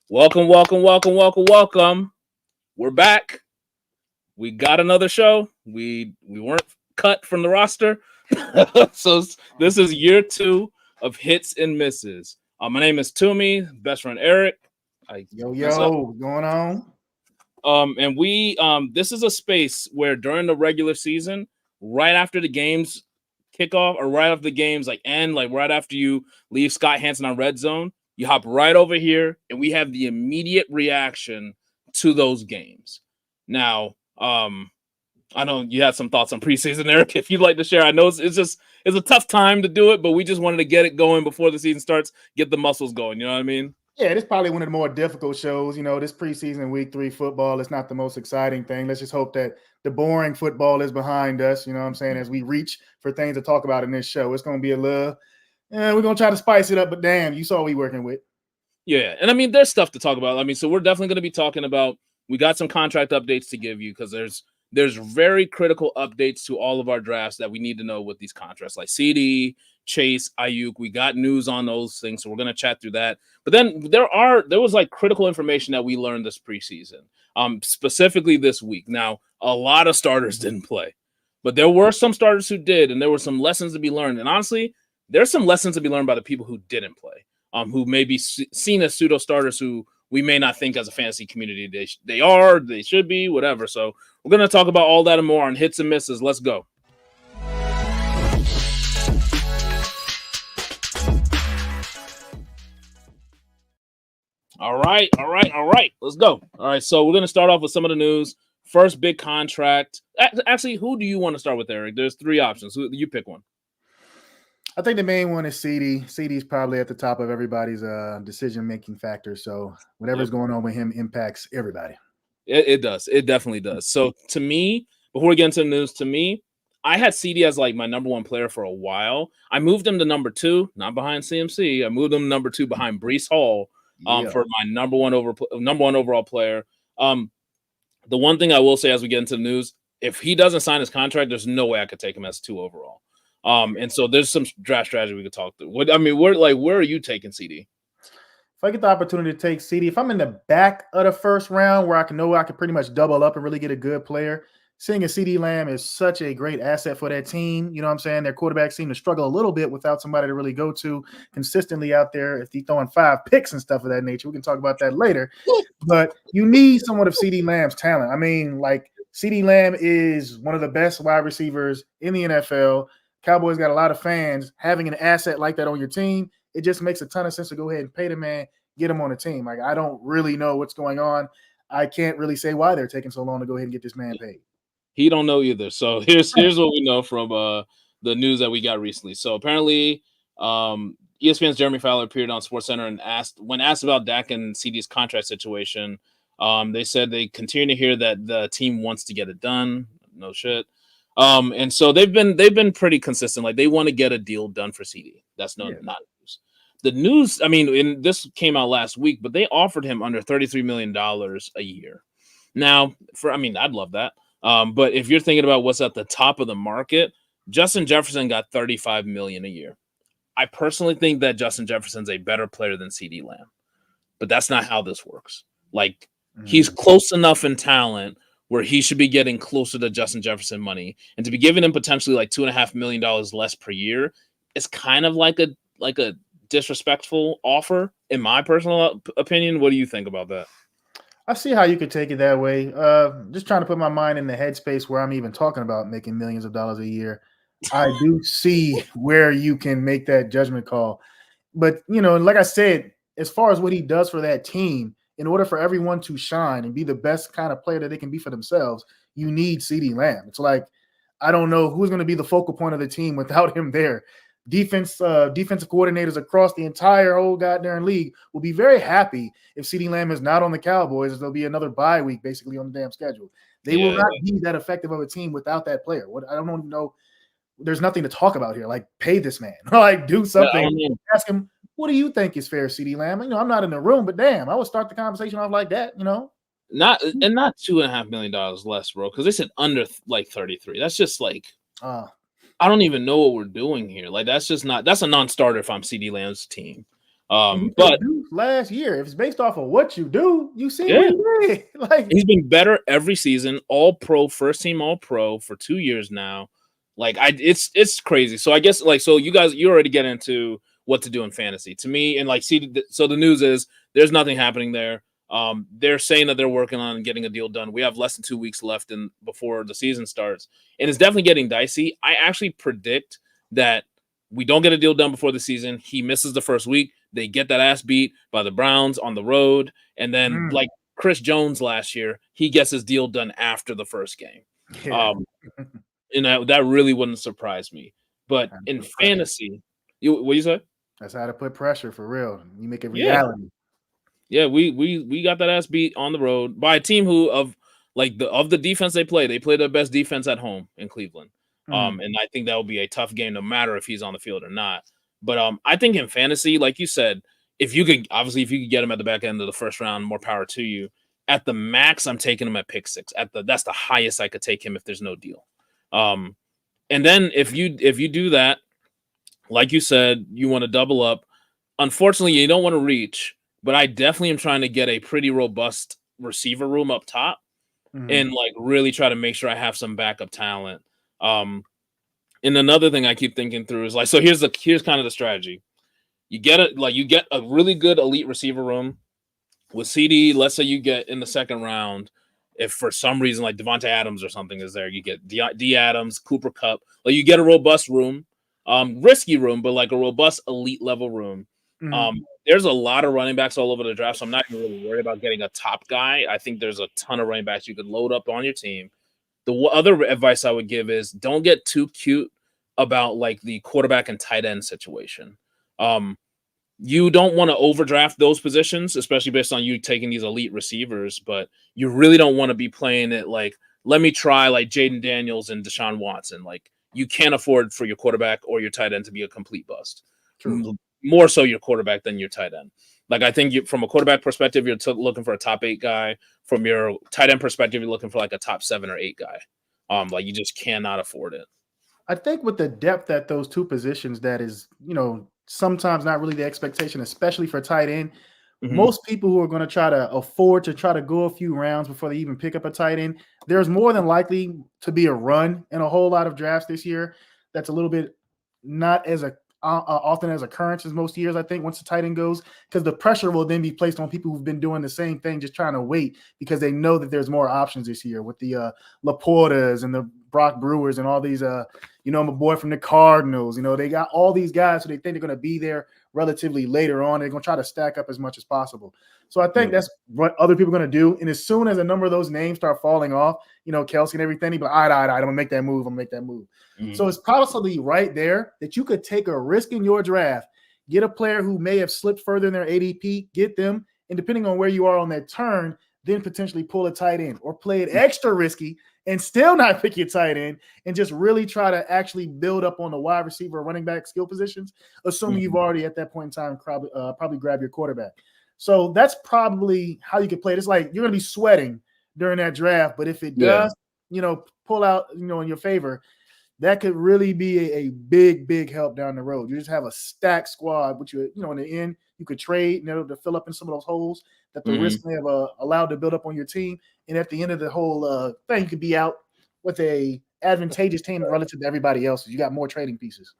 Welcome, welcome, welcome, welcome, welcome. We're back. We got another show. We weren't cut from the roster. So this is year two of hits and misses. My name is Tumi, best friend Eric. I Yo, mess up. what's going on? And we this is a space where during the regular season, right after the games kick off, or right after the games like end, like right after you leave Scott Hansen on red zone, you hop right over here and we have the immediate reaction to those games. Now, I know you had some thoughts on preseason, Eric. If you'd like to share, I know it's a tough time to do it, but we just wanted to get it going before the season starts, get the muscles going. You know what I mean? Yeah, this is probably one of the more difficult shows. This preseason week 3 football is not the most exciting thing. Let's just hope that the boring football is behind us. You know what I'm saying? As we reach for things to talk about in this show, it's going to be a little, we're going to try to spice it up, but damn, you saw what we working with. Yeah, and I mean, there's stuff to talk about. I mean, so we're definitely going to be talking about. We got some contract updates to give you because there's very critical updates to all of our drafts that we need to know with these contracts, like CD, Chase, Ayuk. We got news on those things, so we're going to chat through that. But then there was like critical information that we learned this preseason, specifically this week. Now, a lot of starters didn't play, but there were some starters who did, and there were some lessons to be learned. And honestly, there's some lessons to be learned by the people who didn't play. Who may be seen as pseudo starters who we may not think as a fantasy community they should be, whatever. So we're going to talk about all that and more on hits and misses. Let's go. All right. Let's go. All right, so we're going to start off with some of the news. First big contract. Actually, who do you want to start with, Eric? There's three options. You pick one. I think the main one is CD. CD's probably at the top of everybody's decision-making factor. So whatever's going on with him impacts everybody. It does. It definitely does. So to me, before we get into the news, I had CD as like my number one player for a while. I moved him to number 2, not behind CMC. I moved him to number 2 behind Breece Hall for my number one overall player. The one thing I will say as we get into the news, if he doesn't sign his contract, there's no way I could take him as 2 overall. And so there's some draft strategy we could talk through. Where are you taking CD? If I get the opportunity to take CD, if I'm in the back of the first round where I can pretty much double up and really get a good player, seeing a CD Lamb is such a great asset for that team. You know what I'm saying? Their quarterbacks seem to struggle a little bit without somebody to really go to consistently out there. If he's throwing 5 picks and stuff of that nature, we can talk about that later. But you need somewhat of CD Lamb's talent. I mean, like CD Lamb is one of the best wide receivers in the NFL. Cowboys got a lot of fans. Having an asset like that on your team, it just makes a ton of sense to go ahead and pay the man, get him on the team. Like, I don't really know what's going on. I can't really say why they're taking so long to go ahead and get this man paid. He don't know either. So here's what we know from the news that we got recently. So apparently, ESPN's Jeremy Fowler appeared on SportsCenter and when asked about Dak and CD's contract situation, they said they continue to hear that the team wants to get it done. No shit. And so they've been pretty consistent. Like, they want to get a deal done for CD. That's not news. The news, I mean, this came out last week, but they offered him under $33 million a year. Now, I'd love that. But if you're thinking about what's at the top of the market, Justin Jefferson got $35 million a year. I personally think that Justin Jefferson's a better player than CD Lamb, but that's not how this works. Like, he's close enough in talent where he should be getting closer to Justin Jefferson money, and to be giving him potentially like $2.5 million less per year is kind of like a disrespectful offer, in my personal opinion. What do you think about that? I see how you could take it that way. Just trying to put my mind in the headspace where I'm even talking about making millions of dollars a year. I do see where you can make that judgment call. But, like I said, as far as what he does for that team, in order for everyone to shine and be the best kind of player that they can be for themselves, you need CD Lamb. It's like, I don't know who's going to be the focal point of the team without him there. Defensive coordinators across the entire whole goddamn league will be very happy if CD Lamb is not on the Cowboys, as there'll be another bye week basically on the damn schedule. They will not be that effective of a team without that player. I don't even know. There's nothing to talk about here. Like, pay this man. Like, do something. Ask him, what do you think is fair, CD Lamb? I'm not in the room, but damn, I would start the conversation off like that, Not $2.5 million less, bro, because they said under like 33. That's just like I don't even know what we're doing here. Like, that's a non-starter if I'm CD Lamb's team. But last year, if it's based off of what you do, you see yeah, what he did. Like he's been better every season. All pro, first team All Pro for 2 years now. Like it's crazy. So I guess so you already get into what to do in fantasy. To me, and so the news is there's nothing happening there. They're saying that they're working on getting a deal done. We have less than 2 weeks left before the season starts, and it's definitely getting dicey. I actually predict that we don't get a deal done before the season. He misses the first week. They get that ass beat by the Browns on the road, and then like Chris Jones last year, he gets his deal done after the first game. yeah. And that really wouldn't surprise me. But in fantasy, what you say? That's how to put pressure for real. You make it reality. Yeah, we got that ass beat on the road by a team who of the defense they play their best defense at home in Cleveland. And I think that will be a tough game no matter if he's on the field or not. But I think in fantasy, like you said, if you could get him at the back end of the first round, more power to you. At the max, I'm taking him at pick 6. That's the highest I could take him if there's no deal. And then if you do that, like you said, you want to double up. Unfortunately, you don't want to reach, but I definitely am trying to get a pretty robust receiver room up top and really try to make sure I have some backup talent. And another thing I keep thinking through is so here's kind of the strategy. You get a really good elite receiver room with CD. Let's say you get in the second round. If for some reason like Devontae Adams or something is there, you get D Adams, Cooper Kupp. You get a robust room, risky room, but like a robust elite level room. There's a lot of running backs all over the draft, so I'm not even really worried about getting a top guy. I think there's a ton of running backs you could load up on your team. The other advice I would give is don't get too cute about the quarterback and tight end situation. You don't want to overdraft those positions, especially based on you taking these elite receivers, but you really don't want to be playing it let me try Jaden Daniels and Deshaun Watson. You can't afford for your quarterback or your tight end to be a complete bust. True. More so your quarterback than your tight end. I think from a quarterback perspective, you're looking for a top 8 guy. From your tight end perspective, you're looking for a top 7 or 8 guy. You just cannot afford it. I think with the depth at those two positions, that is, sometimes not really the expectation, especially for tight end. Most people who are going to try to afford to try to go a few rounds before they even pick up a tight end, there's more than likely to be a run in a whole lot of drafts this year. That's a little bit not as often as occurrence as most years, I think, once the tight end goes, because the pressure will then be placed on people who've been doing the same thing, just trying to wait because they know that there's more options this year with the Laportas and the Brock Brewers and all these, my boy from the Cardinals, they got all these guys who they think they're going to be there relatively later on. They're going to try to stack up as much as possible. So I think that's what other people are going to do. And as soon as a number of those names start falling off, Kelsey and everything, he'll be like, all right, I'm going to make that move. So it's possibly right there that you could take a risk in your draft, get a player who may have slipped further in their ADP, get them, and depending on where you are on that turn, then potentially pull a tight end or play it extra risky and still not pick your tight end and just really try to actually build up on the wide receiver or running back skill positions, assuming you've already at that point in time probably grab your quarterback. So that's probably how you could play it. It's like you're going to be sweating during that draft, but if it does, pull out, in your favor, that could really be a big, big help down the road. You just have a stacked squad, which in the end, you could trade, to fill up in some of those holes that the risk may have allowed to build up on your team. And at the end of the whole thing, you could be out with a advantageous team relative to everybody else. You got more trading pieces.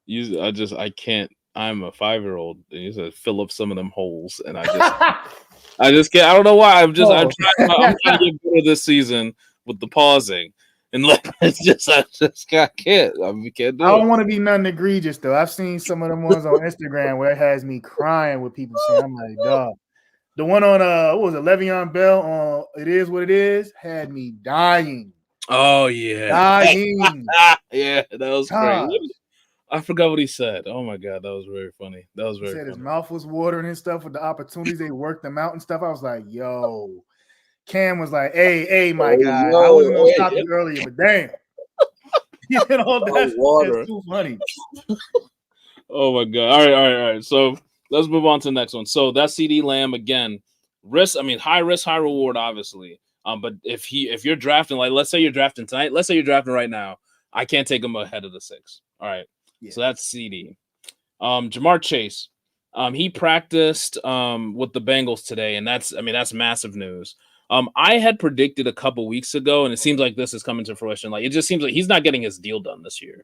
I can't. I'm a 5-year-old, and you said fill up some of them holes, and I just can't. I don't know why. I'm trying to get better this season with the pausing. And I can't. We can't do it. I don't want to be nothing egregious though. I've seen some of them ones on Instagram where it has me crying with people saying, "I'm like, dog." The one on what was it, Le'Veon Bell on "It Is What It Is" had me dying. Oh yeah, dying. Yeah, that was crazy. I forgot what he said. Oh my god, that was very funny. That was very funny. His mouth was watering and stuff with the opportunities they worked them out and stuff. I was like, yo. Cam was like, hey, my guy. I wasn't going to stop you earlier, but damn. That's too funny. Oh, my God. All right. So let's move on to the next one. So that's CD Lamb again. High risk, high reward, obviously. But if you're drafting, let's say you're drafting tonight. Let's say you're drafting right now. I can't take him ahead of the 6. All right. Yeah. So that's CD. Jamar Chase. He practiced with the Bengals today, and that's massive news. I had predicted a couple weeks ago, and it seems like this is coming to fruition. Like it just seems like he's not getting his deal done this year.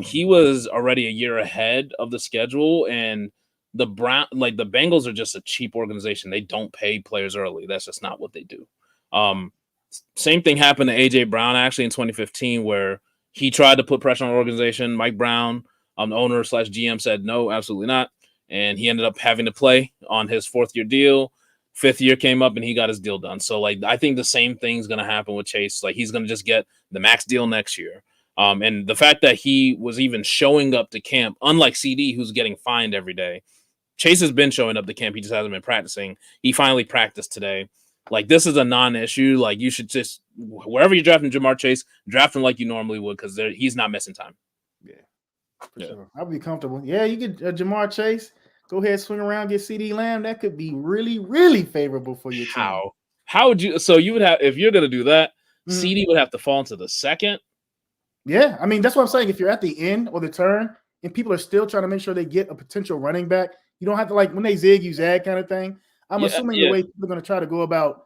He was already a year ahead of the schedule, and the Bengals are just a cheap organization. They don't pay players early. That's just not what they do. Same thing happened to AJ Brown actually in 2015, where he tried to put pressure on the organization. Mike Brown, the owner / GM, said no, absolutely not, and he ended up having to play on his 4th-year deal. 5th year came up and he got his deal done. So like I think the same thing's gonna happen with Chase. Like he's gonna just get the max deal next year. And the fact that he was even showing up to camp, unlike CD, who's getting fined every day, Chase has been showing up to camp. He just hasn't been practicing. He finally practiced today. Like this is a non-issue. Like you should just wherever you're drafting Jamar Chase, draft him like you normally would because he's not missing time. Yeah, for sure. I'll be comfortable. Yeah, you get Jamar Chase. Go ahead, swing around, get CD Lamb. That could be really, really favorable for your team. How would you? So you would have if you're going to do that, CD would have to fall into the 2nd. Yeah, I mean that's what I'm saying. If you're at the end or the turn, and people are still trying to make sure they get a potential running back, you don't have to like when they zig, you zag kind of thing. I'm assuming the way people are going to try to go about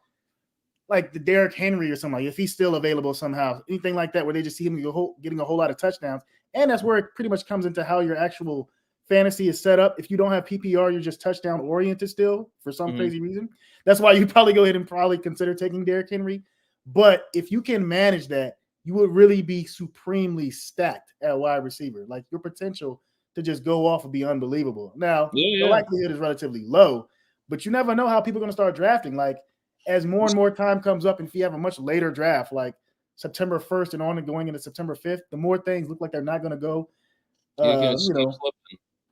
like the Derrick Henry or something, like if he's still available somehow, anything like that, where they just see him getting a whole lot of touchdowns. And that's where it pretty much comes into how your actual fantasy is set up. If you don't have PPR, you're just touchdown oriented still for some crazy reason. That's why you probably go ahead and probably consider taking Derrick Henry. But if you can manage that, you would really be supremely stacked at wide receiver. Like your potential to just go off would be unbelievable. Now, the likelihood is relatively low, but you never know how people are going to start drafting. Like as more and more time comes up, and if you have a much later draft, like September 1st and on and going into September 5th, the more things look like they're not going to go.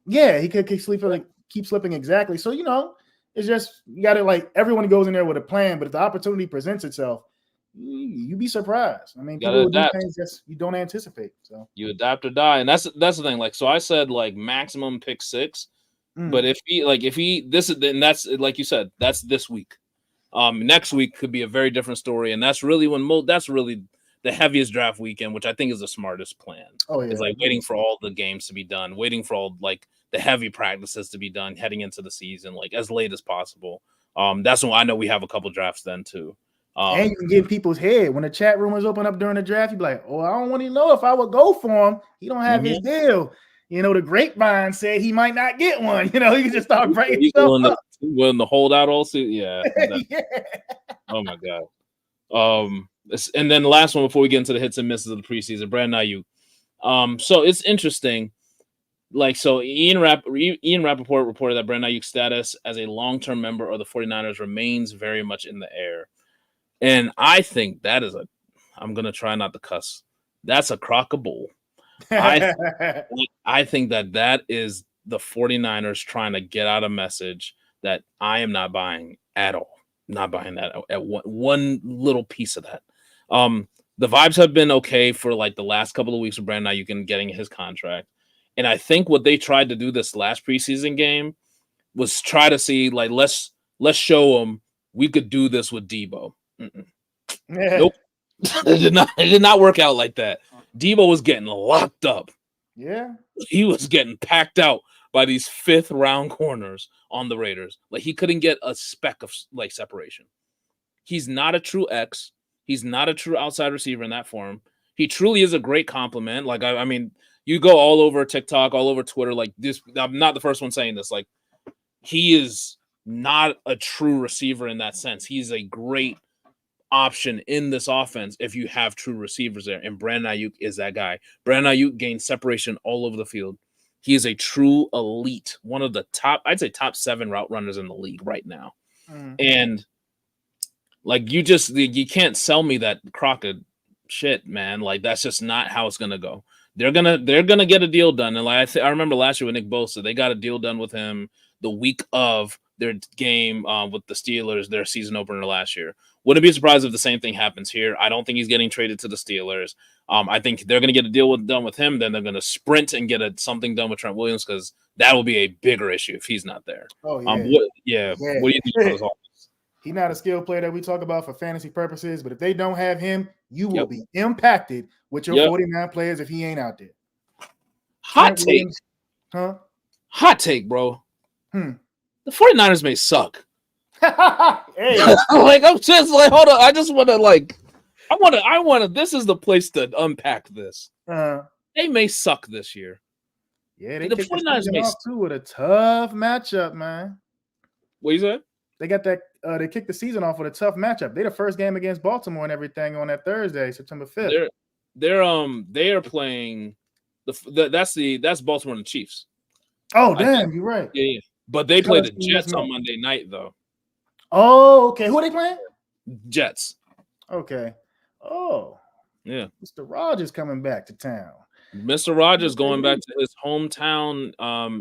He could keep slipping exactly. So it's just you got to like everyone goes in there with a plan, but if the opportunity presents itself, you'd be surprised. I mean, people will do things that you don't anticipate. So you adapt or die, and that's the thing. Like, so I said like maximum pick 6, but if that's like you said, that's this week. Next week could be a very different story, and that's really that's really the heaviest draft weekend, which I think is the smartest plan. Oh yeah, it's like waiting for all the games to be done, waiting for all like the heavy practices to be done heading into the season, like as late as possible. That's when I know we have a couple drafts then too. And you can get in people's head when the chat room is open up during the draft. You'd be like, "Oh, I don't want to know if I would go for him. He don't have his deal." The grapevine said he might not get one. You can just start breaking stuff up. Willing to hold out all suit, yeah. Oh my god. And then the last one before we get into the hits and misses of the preseason, Brandon Ayuk. So it's interesting. Like, so Ian Rappaport reported that Brandon Ayuk's status as a long-term member of the 49ers remains very much in the air. And I think that is I'm going to try not to cuss. That's a crock of bull. I think that is the 49ers trying to get out a message that I am not buying at all. Not buying that at one little piece of that. The vibes have been okay for like the last couple of weeks of Brandon Ayuk and getting his contract. And I think what they tried to do this last preseason game was try to see like let's show them we could do this with Debo. Nope. It did not work out like that. Debo was getting locked up. Yeah. He was getting packed out by these 5th round corners on the Raiders. Like he couldn't get a speck of like separation. He's not a true X. He's not a true outside receiver in that form. He truly is a great compliment. Like I mean, you go all over TikTok, all over Twitter, like this. I'm not the first one saying this. Like he is not a true receiver in that sense. He's a great option in this offense if you have true receivers there. And Brandon Ayuk is that guy. Brandon Ayuk gains separation all over the field. He is a true elite, one of the top 7 route runners in the league right now. And like you can't sell me that crock of shit, man. Like that's just not how it's gonna go. They're gonna get a deal done. And like I remember last year with Nick Bosa, they got a deal done with him the week of their game with the Steelers, their season opener last year. Wouldn't be surprised if the same thing happens here. I don't think he's getting traded to the Steelers. I think they're going to get a deal done with him. Then they're going to sprint and get something done with Trent Williams because that will be a bigger issue if he's not there. Oh, yeah. What do you think about his offense? He's not a skill player that we talk about for fantasy purposes, but if they don't have him, you will be impacted with your 49 players if he ain't out there. Hot take, bro. The 49ers may suck. Hey. Like, I'm just like, hold on. I just want to, this is the place to unpack this. They may suck this year. Yeah, they kicked the season off too with a tough matchup, man. What you said? They got that. They kicked the season off with a tough matchup. They the first game against Baltimore and everything on that Thursday, September 5th. They are playing that's Baltimore and the Chiefs. Oh, damn, you're right. Yeah. But they play the Jets on Monday night, though. Oh, okay. Who are they playing? Jets. Okay. Oh, yeah. Mr. Rogers coming back to town. Mr. Rogers going back to his hometown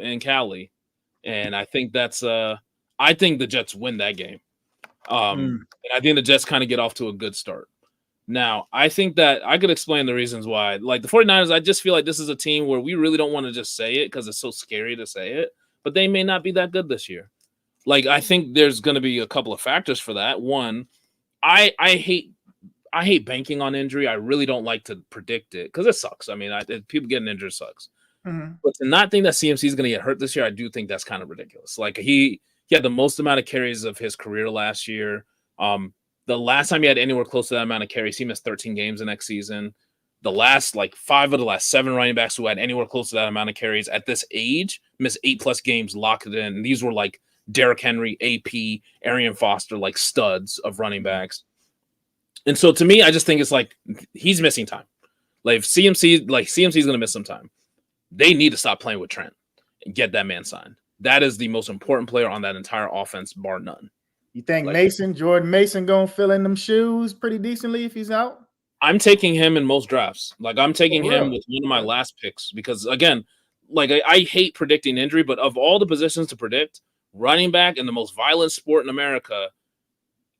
in Cali, and I think I think the Jets win that game. And I think the Jets kind of get off to a good start. Now, I think that I could explain the reasons why. Like the 49ers, I just feel like this is a team where we really don't want to just say it because it's so scary to say it, but they may not be that good this year. Like, I think there's going to be a couple of factors for that. One, I hate banking on injury. I really don't like to predict it because it sucks. I mean, people getting injured sucks. But to not think that CMC is going to get hurt this year, I do think that's kind of ridiculous. Like he had the most amount of carries of his career last year. The last time he had anywhere close to that amount of carries, he missed 13 games the next season. The last 5 of the last 7 running backs who had anywhere close to that amount of carries at this age missed 8+ games, locked it in. And these were like Derrick Henry, AP, Arian Foster, like studs of running backs. And so to me, I just think it's like he's missing time. Like if CMC is going to miss some time. They need to stop playing with Trent and get that man signed. That is the most important player on that entire offense, bar none. You think Jordan Mason going to fill in them shoes pretty decently if he's out? I'm taking him in most drafts. Like I'm taking him with one of my last picks because again, like I hate predicting injury, but of all the positions to predict, running back in the most violent sport in America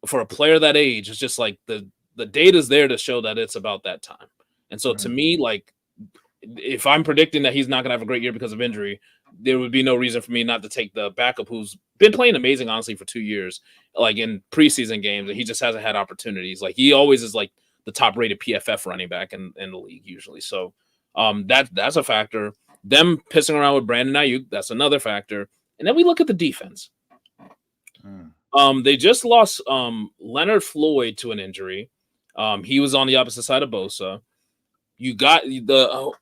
for a player that age, it's just like the data's there to show that it's about that time. And so to me, like if I'm predicting that he's not going to have a great year because of injury, there would be no reason for me not to take the backup who's been playing amazing, honestly, for 2 years, like in preseason games, and he just hasn't had opportunities. Like he always is like the top rated PFF running back in the league usually. So that's a factor. Them pissing around with Brandon Ayuk, that's another factor. And then we look at the defense. They just lost Leonard Floyd to an injury. He was on the opposite side of Bosa. You got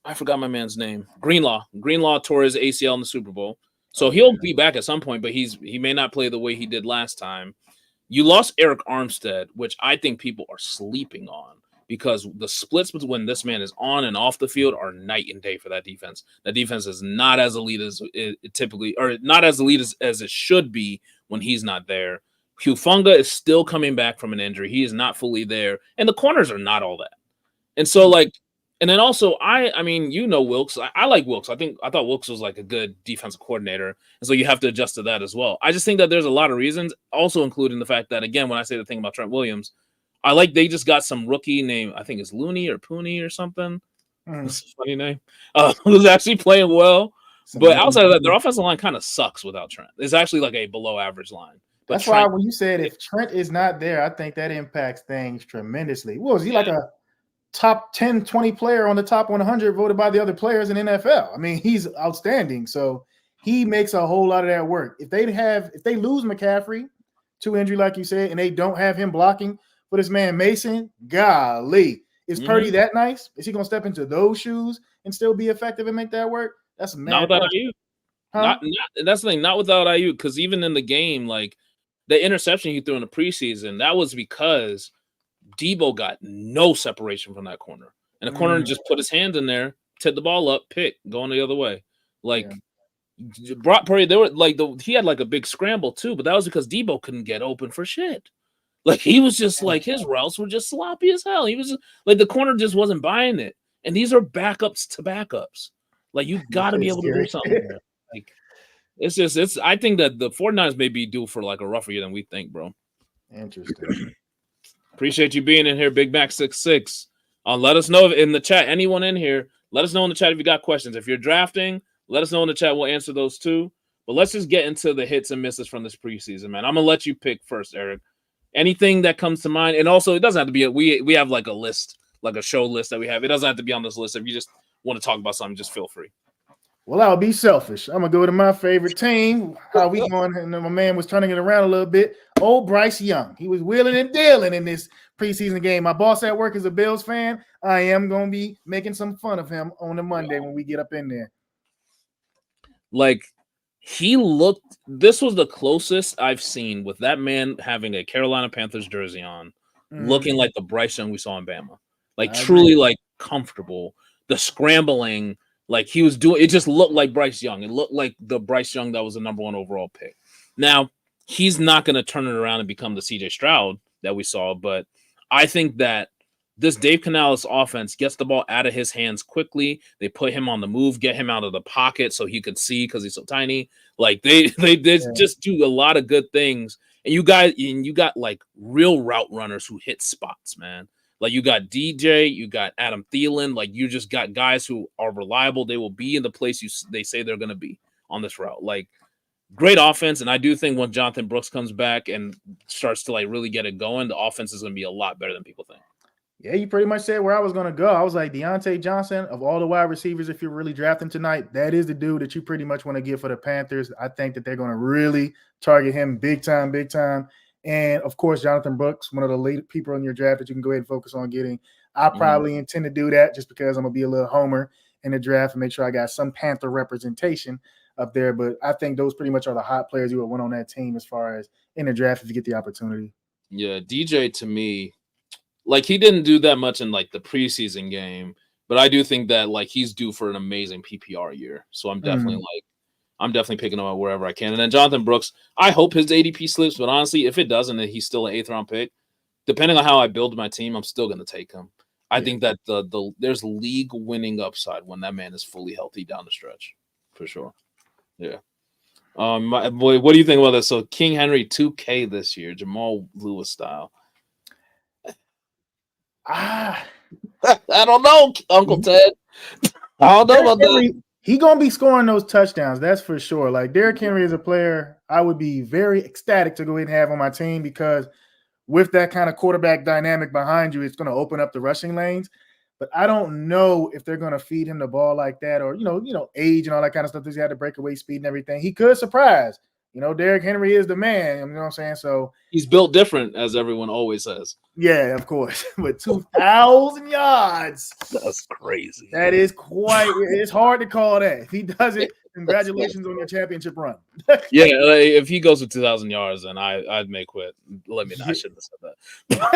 I forgot my man's name. Greenlaw. Greenlaw tore his ACL in the Super Bowl. So he'll be back at some point, but he may not play the way he did last time. You lost Eric Armstead, which I think people are sleeping on because the splits between this man is on and off the field are night and day for that defense. That defense is not as elite as it typically, or not as elite as it should be when he's not there. Hufanga is still coming back from an injury. He is not fully there. And the corners are not all that. And so and then also, I mean, Wilkes. I like Wilkes. I thought Wilkes was like a good defensive coordinator. And so you have to adjust to that as well. I just think that there's a lot of reasons, also including the fact that, again, when I say the thing about Trent Williams, I like they just got some rookie name. I think it's Looney or Pooney or something. That's a funny name. Who's actually playing well. But outside of that, their offensive line kind of sucks without Trent. It's actually like a below average line. But that's why when you said if Trent is not there, I think that impacts things tremendously. What was he like a top 10, 20 player on the top 100 voted by the other players in NFL? I mean, he's outstanding. So he makes a whole lot of that work. If they lose McCaffrey to injury, like you said, and they don't have him blocking for this man Mason, golly, is Purdy that nice? Is he going to step into those shoes and still be effective and make that work? That's not without Ayuk. That's the thing, not without Ayuk, because even in the game, like the interception he threw in the preseason, that was because Debo got no separation from that corner. And the corner just put his hands in there, tipped the ball up, pick, going the other way. Like Brock Purdy, he had like a big scramble too, but that was because Debo couldn't get open for shit. Like he was just like his routes were just sloppy as hell. He was just, like the corner just wasn't buying it. And these are backups to backups. Like you got to be able to do something there. Like I think that the 49ers may be due for like a rougher year than we think, bro. Interesting. Appreciate you being in here, Big Mac 66. Let us know in the chat. Anyone in here, let us know in the chat if you got questions. If you're drafting, let us know in the chat. We'll answer those too. But let's just get into the hits and misses from this preseason, man. I'm gonna let you pick first, Eric. Anything that comes to mind, and also it doesn't have to be. We have like a list, like a show list that we have. It doesn't have to be on this list. If you just want to talk about something, just feel free. Well, I'll be selfish. I'm gonna go to my favorite team. How we going? And my man was turning it around a little bit. Old Bryce Young. He was wheeling and dealing in this preseason game. My boss at work is a Bills fan. I am gonna be making some fun of him on the Monday when we get up in there. Like he looked. This was the closest I've seen with that man having a Carolina Panthers jersey on, looking like the Bryce Young we saw in Bama. Like truly, like comfortable. The scrambling. Like he was doing, it just looked like Bryce Young. It looked like the Bryce Young that was the number 1 overall pick. Now, he's not going to turn it around and become the CJ Stroud that we saw, but I think that this Dave Canales offense gets the ball out of his hands quickly. They put him on the move, get him out of the pocket so he could see because he's so tiny. Like they just do a lot of good things. And you got like real route runners who hit spots, man. Like you got DJ, you got Adam Thielen. Like you just got guys who are reliable. They will be in the place they say they're going to be on this route. Like great offense. And I do think when Jonathan Brooks comes back and starts to like really get it going, the offense is going to be a lot better than people think. Yeah, you pretty much said where I was going to go. I was like, Deontay Johnson, of all the wide receivers, if you're really drafting tonight, that is the dude that you pretty much want to get for the Panthers. I think that they're going to really target him big time. And, of course, Jonathan Brooks, one of the late people in your draft that you can go ahead and focus on getting. I probably intend to do that just because I'm going to be a little homer in the draft and make sure I got some Panther representation up there. But I think those pretty much are the hot players you would want on that team as far as in the draft if you get the opportunity. Yeah, DJ to me, like he didn't do that much in like the preseason game, but I do think that like he's due for an amazing PPR year. So I'm definitely picking him up wherever I can. And then Jonathan Brooks, I hope his ADP slips, but honestly, if it doesn't, and he's still an 8th round pick, depending on how I build my team, I'm still going to take him. I think that there's league winning upside when that man is fully healthy down the stretch, for sure. Yeah. What do you think about this? So King Henry 2K this year, Jamal Lewis style. I don't know, Uncle Ted. I don't know about that. He gonna be scoring those touchdowns, that's for sure. Like Derrick Henry is a player I would be very ecstatic to go ahead and have on my team because with that kind of quarterback dynamic behind you, it's going to open up the rushing lanes. But I don't know if they're going to feed him the ball like that, or age and all that kind of stuff. He's had to breakaway speed and everything. He could surprise. Derrick Henry is the man. You know what I'm saying? So he's built different, as everyone always says. Yeah, of course. With 2,000 yards. That's crazy. That is it's hard to call that. If he does it, congratulations on your championship run. Yeah, if he goes with 2,000 yards, then I may quit. Let me know. I shouldn't have said that.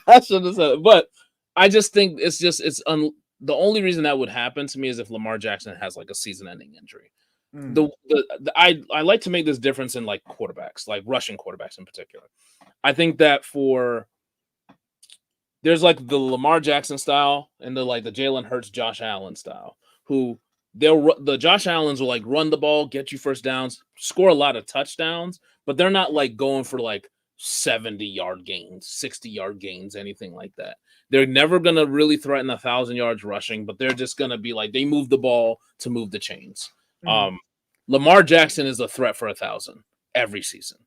I shouldn't have said it. But I just think the only reason that would happen to me is if Lamar Jackson has like a season-ending injury. I like to make this difference in like quarterbacks, like rushing quarterbacks in particular. I think that there's like the Lamar Jackson style and the Jalen Hurts, Josh Allen style, who the Josh Allens will like run the ball, get you first downs, score a lot of touchdowns, but they're not like going for like 70-yard gains, 60-yard gains, anything like that. They're never going to really threaten 1,000 yards rushing, but they're just going to be like, they move the ball to move the chains. Lamar Jackson is a threat for 1,000 every season,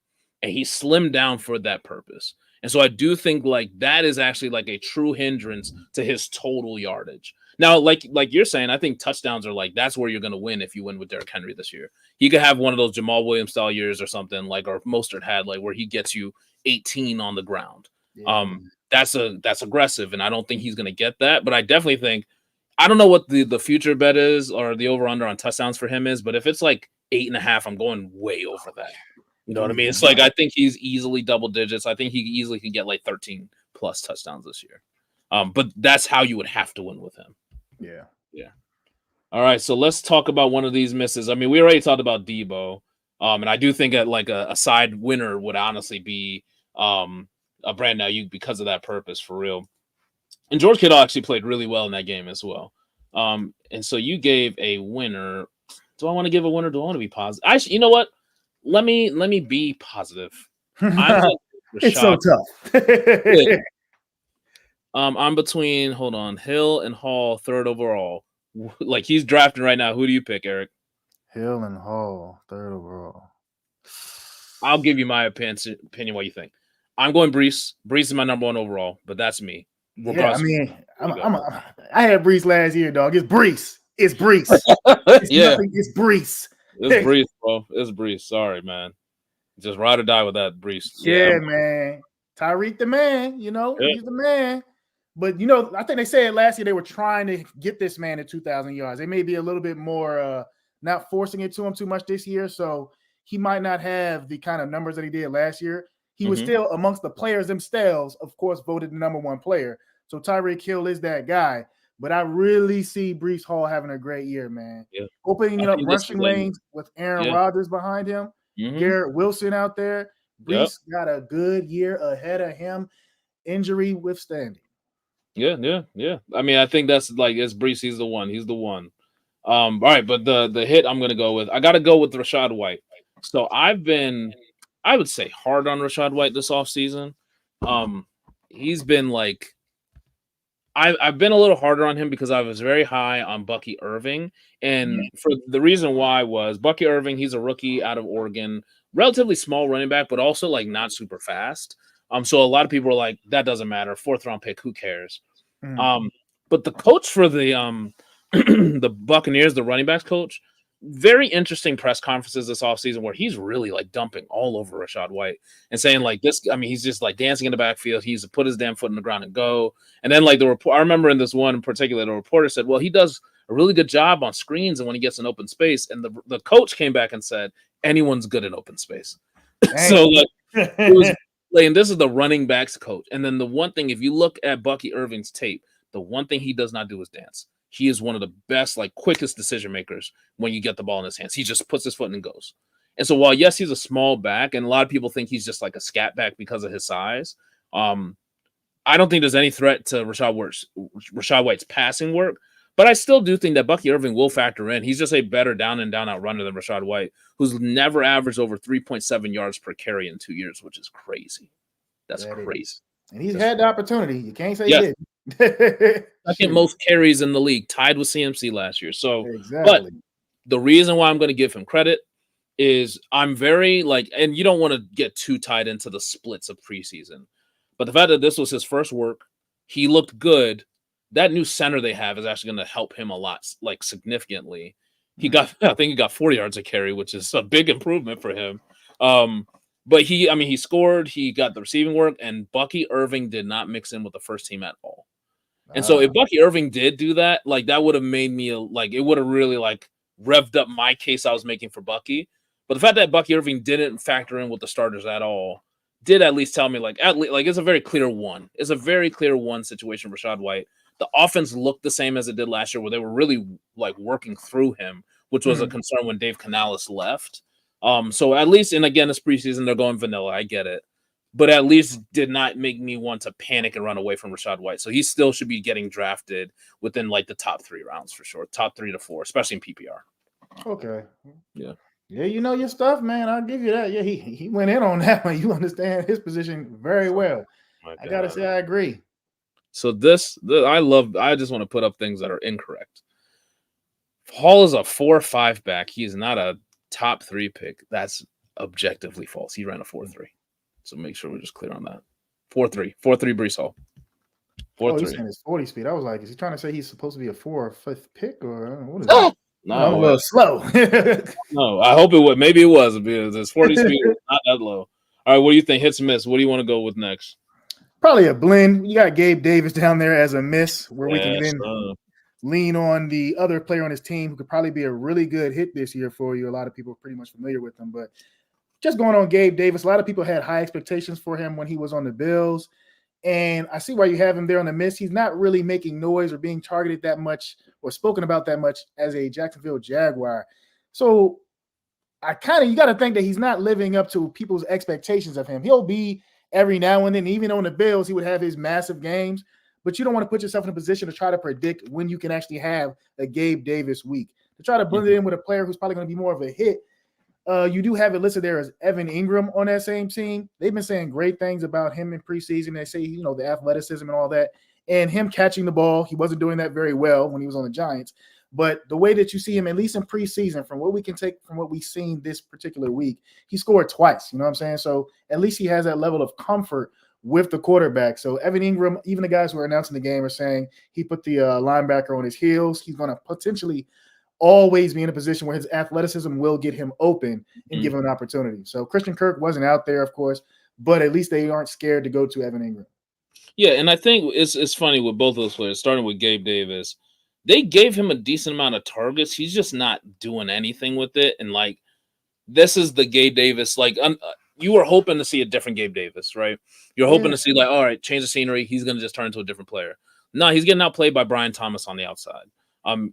and he slimmed down for that purpose. And so I do think like that is actually like a true hindrance to his total yardage. Now, like you're saying, I think touchdowns are like, that's where you're going to win if you win with Derrick Henry this year. He could have one of those Jamal Williams style years or something like, or Mostert had, like where he gets you 18 on the ground. Yeah. That's aggressive, and I don't think he's going to get that. But I definitely think, I don't know what the future bet is or the over under on touchdowns for him is, but if it's like 8.5, I'm going way over that. You know what I mean? It's like I think he's easily double digits. I think he easily can get like 13 plus touchdowns this year. But that's how you would have to win with him. Yeah. All right, so let's talk about one of these misses. I mean, we already talked about Debo, and I do think that like a side winner would honestly be a Brandon Ayuk because of that purpose, for real. And George Kittle actually played really well in that game as well. And so you gave a winner. Do I want to give a winner? Do I want to be positive? You know what? Let me be positive. It's so tough. Yeah. I'm between, hold on, Hill and Hall, 3rd overall. Like he's drafting right now. Who do you pick, Eric? Hill and Hall, 3rd overall. I'll give you my opinion. What you think? I'm going Brees. Brees is my number 1 overall, but that's me. Yeah, I mean, I had Brees last year, dog. It's Brees. It's Brees. It's Yeah, nothing. It's Brees. it's Brees, bro. It's Brees. Sorry, man. Just ride or die with that Brees. Yeah, man. Tyreek the man, Yeah. he's the man. But I think they said last year they were trying to get this man to 2,000 yards. They may be a little bit more not forcing it to him too much this year. So he might not have the kind of numbers that he did last year. He was still amongst the players themselves, of course, voted the number one player. So Tyreek Hill is that guy. But I really see Brees Hall having a great year, man. Yeah. Opening I up think this is rushing lanes with Aaron Rodgers behind him, Garrett Wilson out there. Yep. Brees got a good year ahead of him, injury withstanding. Yeah. I mean, I think that's like it's Brees. He's the one. He's the one. All right, but the hit I'm gonna go with. I gotta go with Rachaad White. So I've been, I would say, hard on Rachaad White this offseason. He's been like, I've been a little harder on him because I was very high on Bucky Irving, and for the reason why was Bucky Irving. He's a rookie out of Oregon, relatively small running back, but also like not super fast. So a lot of people are like, that doesn't matter. 4th round pick, who cares? But the coach for the the Buccaneers, the running backs coach, very interesting press conferences this offseason where he's really like dumping all over Rachaad White and saying like this. I mean, he's just like dancing in the backfield. He's to put his damn foot in the ground and go. And then like the report, I remember in this one in particular, the reporter said, well, he does a really good job on screens and when he gets an open space. And the coach came back and said, anyone's good in open space. So like it was like, and this is the running backs coach. And then the one thing, if you look at Bucky Irving's tape, the one thing he does not do is dance. He is one of the best, like quickest decision makers when you get the ball in his hands. He just puts his foot and goes. And so while yes, he's a small back, and a lot of people think he's just like a scat back because of his size. I don't think there's any threat to Rachaad White's passing work, but I still do think that Bucky Irving will factor in. He's just a better down and down out runner than Rachaad White, who's never averaged over 3.7 yards per carry in 2 years, which is crazy. That's crazy. And he's had the opportunity. You can't say he didn't. Second most carries in the league, tied with CMC last year. So, but the reason why I'm going to give him credit is I'm very like, and you don't want to get too tied into the splits of preseason, but the fact that this was his first work, he looked good. That new center they have is actually going to help him a lot, like significantly. I think he got 40 yards a carry, which is a big improvement for him. But he scored, he got the receiving work, and Bucky Irving did not mix in with the first team at all. And so if Bucky Irving did do that, like that would have made me like, it would have really like revved up my case I was making for Bucky. But the fact that Bucky Irving didn't factor in with the starters at all did at least tell me like, it's a very clear one. It's a very clear one situation for Rachaad White. The offense looked the same as it did last year where they were really like working through him, which was a concern when Dave Canales left. So at least, and again, it's preseason, they're going vanilla. I get it. But at least did not make me want to panic and run away from Rachaad White. So he still should be getting drafted within like the top 3 rounds for sure. Top 3 to 4, especially in PPR. Okay. Yeah. Yeah, you know your stuff, man. I'll give you that. Yeah, he went in on that one. You understand his position very well. I gotta say, I agree. So I just want to put up things that are incorrect. Hall is a 4-5 back. He is not a top 3 pick. That's objectively false. He ran a 4-3. So make sure we're just clear on that. 4-3 Brees Hall. 4-3. He's saying his 40 speed. I was like, is he trying to say he's supposed to be a 4th or 5th pick, or what is that? No, I'm a little slow. No, I hope it would. Maybe it was because his 40 speed is not that low. All right, what do you think? Hits and miss. What do you want to go with next? Probably a blend. You got Gabe Davis down there as a miss, where we can then lean on the other player on his team who could probably be a really good hit this year for you. A lot of people are pretty much familiar with him, but just going on Gabe Davis, a lot of people had high expectations for him when he was on the Bills, and I see why you have him there on the miss. He's not really making noise or being targeted that much or spoken about that much as a Jacksonville Jaguar. So you got to think that he's not living up to people's expectations of him. He'll be every now and then, even on the Bills, he would have his massive games, but you don't want to put yourself in a position to try to predict when you can actually have a Gabe Davis week. To try to blend it in with a player who's probably going to be more of a hit, you do have it listed there as Evan Ingram on that same team. They've been saying great things about him in preseason. They say, the athleticism and all that, and him catching the ball. He wasn't doing that very well when he was on the Giants. But the way that you see him, at least in preseason, from what we can take from what we've seen this particular week, he scored twice. You know what I'm saying? So at least he has that level of comfort with the quarterback. So Evan Ingram, even the guys who are announcing the game are saying he put the linebacker on his heels. He's going to potentially always be in a position where his athleticism will get him open and give him an opportunity. So Christian Kirk wasn't out there, of course, but at least they aren't scared to go to Evan Ingram. Yeah, and I think it's funny with both of those players, starting with Gabe Davis. They gave him a decent amount of targets. He's just not doing anything with it. And like, this is the Gabe Davis. Like, you were hoping to see a different Gabe Davis, right? You're hoping to see like, all right, change the scenery. He's going to just turn into a different player. No, he's getting outplayed by Brian Thomas on the outside.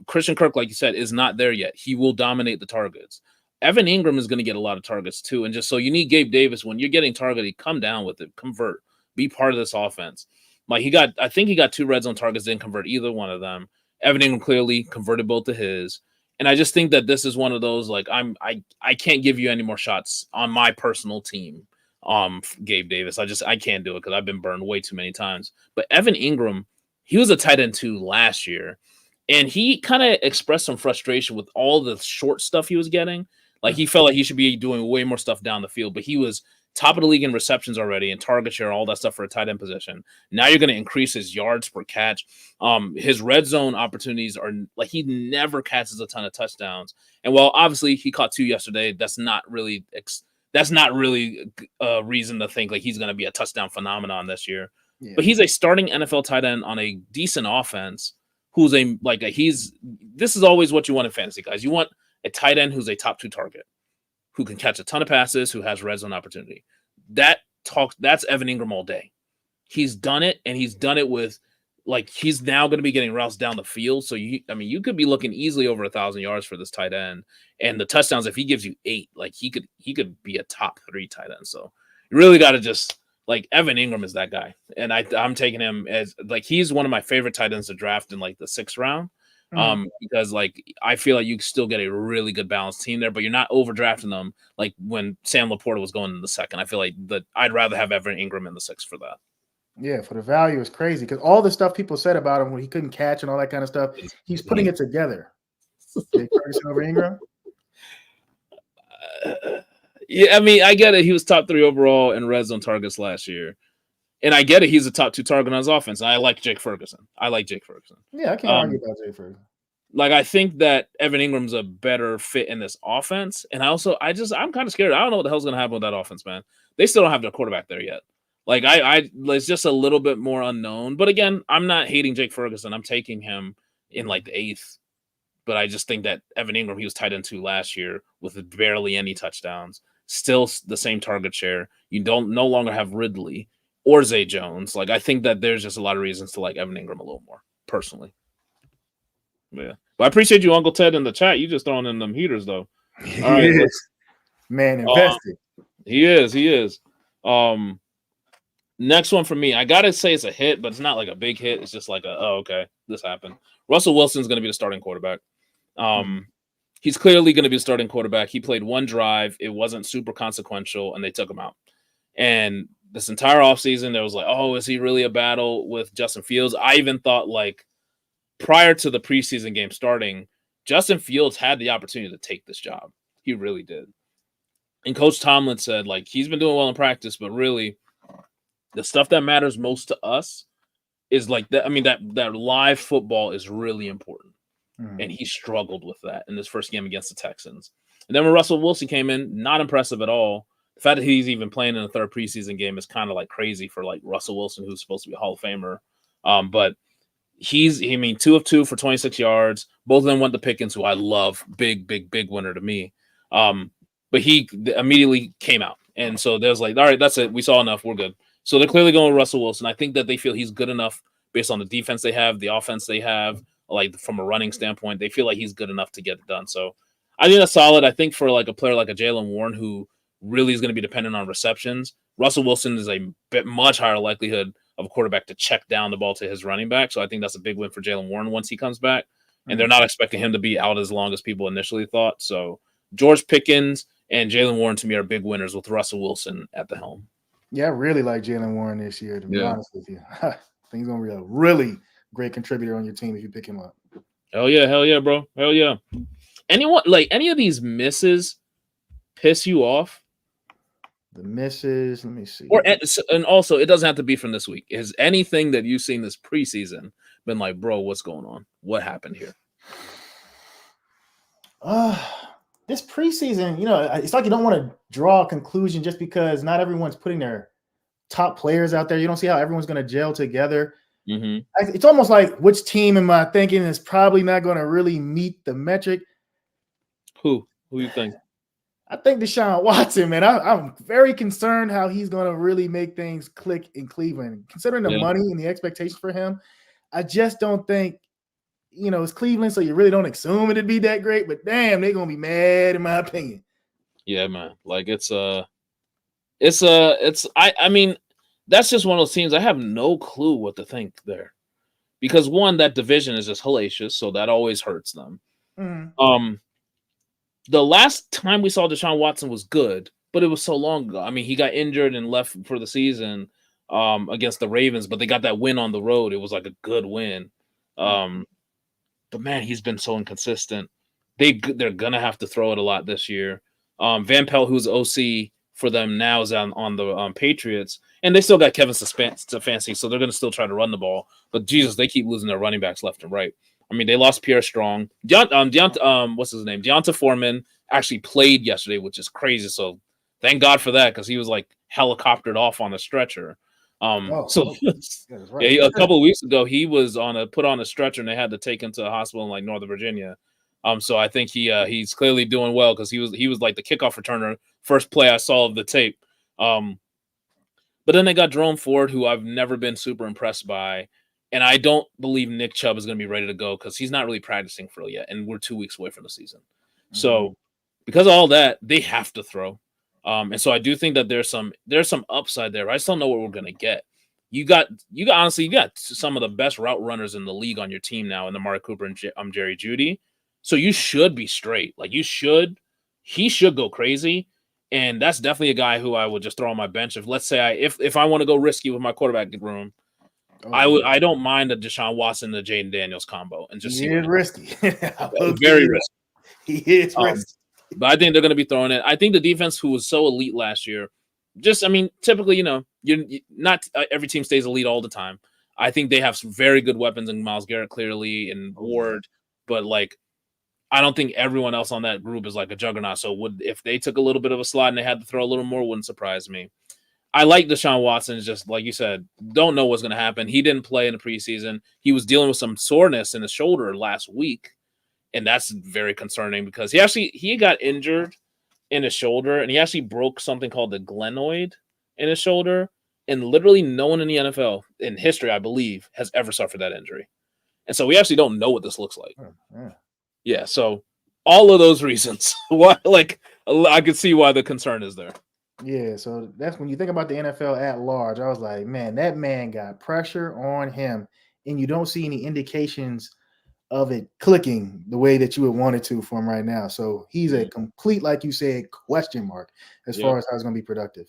Christian Kirk, like you said, is not there yet. He will dominate the targets. Evan Ingram is going to get a lot of targets too. And just so you need Gabe Davis, when you're getting targeted, come down with it, convert, be part of this offense. Like I think he got 2 red zone targets, didn't convert either one of them. Evan Ingram clearly converted both to his. And I just think that this is one of those, like, I can't give you any more shots on my personal team. Gabe Davis. I can't do it because I've been burned way too many times. But Evan Ingram, he was a tight end 2 last year. And he kind of expressed some frustration with all the short stuff he was getting. Like, he felt like he should be doing way more stuff down the field, but he was top of the league in receptions already and target share, all that stuff for a tight end position. Now you're going to increase his yards per catch. His red zone opportunities are like, he never catches a ton of touchdowns. And while obviously he caught 2 yesterday, that's not really a reason to think like he's going to be a touchdown phenomenon this year. Yeah. But he's a starting NFL tight end on a decent offense. This is always what you want in fantasy, guys. You want a tight end who's a top 2 target, who can catch a ton of passes, who has red zone opportunity. That's Evan Ingram all day. He's done it, and he's done it with, like, he's now going to be getting routes down the field. So you could be looking easily over 1,000 yards for this tight end, and the touchdowns, if he gives you 8, like, he could be a top 3 tight end. So you really got to just, like, Evan Ingram is that guy, and I'm taking him as, like, he's one of my favorite tight ends to draft in like the 6th round. Because like I feel like you still get a really good balanced team there, but you're not overdrafting them like when Sam Laporta was going in the 2nd. I feel like I'd rather have Evan Ingram in the 6th for that. Yeah, for the value is crazy because all the stuff people said about him when he couldn't catch and all that kind of stuff, he's putting it together. Jake Ferguson over Ingram. Yeah, I mean, I get it. He was top 3 overall in red zone targets last year. And I get it. He's a top 2 target on his offense. I like Jake Ferguson. Yeah, I can't argue about Jake Ferguson. Like, I think that Evan Ingram's a better fit in this offense. And I'm kind of scared. I don't know what the hell's going to happen with that offense, man. They still don't have their quarterback there yet. Like, it's just a little bit more unknown. But again, I'm not hating Jake Ferguson. I'm taking him in like the 8th. But I just think that Evan Ingram, he was tight end 2 last year with barely any touchdowns. Still the same target share. You no longer have Ridley or Zay Jones. Like, I think that there's just a lot of reasons to like Evan Ingram a little more, personally. Yeah. But I appreciate you, Uncle Ted, in the chat. You just throwing in them heaters, though. All right, man, invested. He is. Next one for me. I got to say it's a hit, but it's not like a big hit. It's just like okay, this happened. Russell Wilson's going to be the starting quarterback. He's clearly going to be the starting quarterback. He played 1 drive. It wasn't super consequential, and they took him out. And this entire offseason, there was like, oh, is he really a battle with Justin Fields? I even thought, like, prior to the preseason game starting, Justin Fields had the opportunity to take this job. He really did. And Coach Tomlin said, like, he's been doing well in practice, but really the stuff that matters most to us is like that. I mean, that live football is really important. And he struggled with that in his first game against the Texans. And then when Russell Wilson came in, not impressive at all. The fact that he's even playing in a 3rd preseason game is kind of like crazy for like Russell Wilson, who's supposed to be a Hall of Famer. But 2 of 2 for 26 yards. Both of them went to Pickens, who I love. Big winner to me. But he immediately came out. And so there's like, all right, that's it. We saw enough. We're good. So they're clearly going with Russell Wilson. I think that they feel he's good enough based on the defense they have, the offense they have, like from a running standpoint. They feel like he's good enough to get it done. So I think that's solid. I think for like a player like a Jaylen Warren, who really is going to be dependent on receptions, Russell Wilson is a bit much higher likelihood of a quarterback to check down the ball to his running back. So I think that's a big win for Jaylen Warren once he comes back. And they're not expecting him to be out as long as people initially thought. So George Pickens and Jaylen Warren, to me, are big winners with Russell Wilson at the helm. Yeah, I really like Jaylen Warren this year, to be honest with you. I think he's going to be a really great contributor on your team if you pick him up. Hell yeah, bro. Hell yeah. Anyone, like, any of these misses piss you off? The misses. Let me see. And also, it doesn't have to be from this week. Has anything that you've seen this preseason been like, bro, what's going on? What happened here? This preseason, it's like you don't want to draw a conclusion just because not everyone's putting their top players out there. You don't see how everyone's going to gel together. Mm-hmm. It's almost like, which team am I thinking is probably not going to really meet the metric? Who you think? I think Deshaun Watson, man. I'm very concerned how he's going to really make things click in Cleveland. Considering the money and the expectations for him, I just don't think, it's Cleveland, so you really don't assume it'd be that great. But damn, they're going to be mad, in my opinion. Yeah, man. Like I mean, that's just one of those teams. I have no clue what to think there, because one, that division is just hellacious, so that always hurts them. Mm-hmm. The last time we saw Deshaun Watson was good, but it was so long ago. I mean, he got injured and left for the season against the Ravens, but they got that win on the road. It was like a good win. But man, he's been so inconsistent. They're gonna have to throw it a lot this year. Van Pelt, who's OC for them now, is on the Patriots, and they still got Kevin Stefanski, so they're gonna still try to run the ball. But Jesus, they keep losing their running backs left and right. I mean, they lost Pierre Strong. What's his name? Deonta Foreman actually played yesterday, which is crazy. So thank God for that, because he was like helicoptered off on a stretcher. A couple of weeks ago, he was put on a stretcher, and they had to take him to a hospital in like Northern Virginia. So I think he's clearly doing well, because he was like the kickoff returner, first play I saw of the tape. But then they got Jerome Ford, who I've never been super impressed by. And I don't believe Nick Chubb is going to be ready to go, because he's not really practicing for it yet, and we're 2 weeks away from the season. Mm-hmm. So because of all that, they have to throw. And so I do think that there's some upside there. I just don't know what we're going to get. You got some of the best route runners in the league on your team now, in Amari Cooper and Jerry Jeudy. So you should be straight. Like he should go crazy. And that's definitely a guy who I would just throw on my bench. If, let's say, if I want to go risky with my quarterback room, I don't mind a Deshaun Watson and the Jaden Daniels combo, and just risky. Very risky. He is risky. But I think they're going to be throwing it. I think the defense, who was so elite last year, typically, you're not every team stays elite all the time. I think they have some very good weapons in Myles Garrett, clearly, and Ward, but like, I don't think everyone else on that group is like a juggernaut. So if they took a little bit of a slide and they had to throw a little more, wouldn't surprise me. I like Deshaun Watson. Just like you said, don't know what's going to happen. He didn't play in the preseason. He was dealing with some soreness in his shoulder last week, and that's very concerning, because he got injured in his shoulder, and he actually broke something called the glenoid in his shoulder, and literally no one in the NFL in history, I believe, has ever suffered that injury. And so we actually don't know what this looks like. Yeah, so all of those reasons, why, like, I could see why the concern is there. Yeah, so that's when you think about the NFL at large. I was like, man, that man got pressure on him, and you don't see any indications of it clicking the way that you would want it to for him right now. So he's a complete, like you said, question mark as far as how he's going to be productive.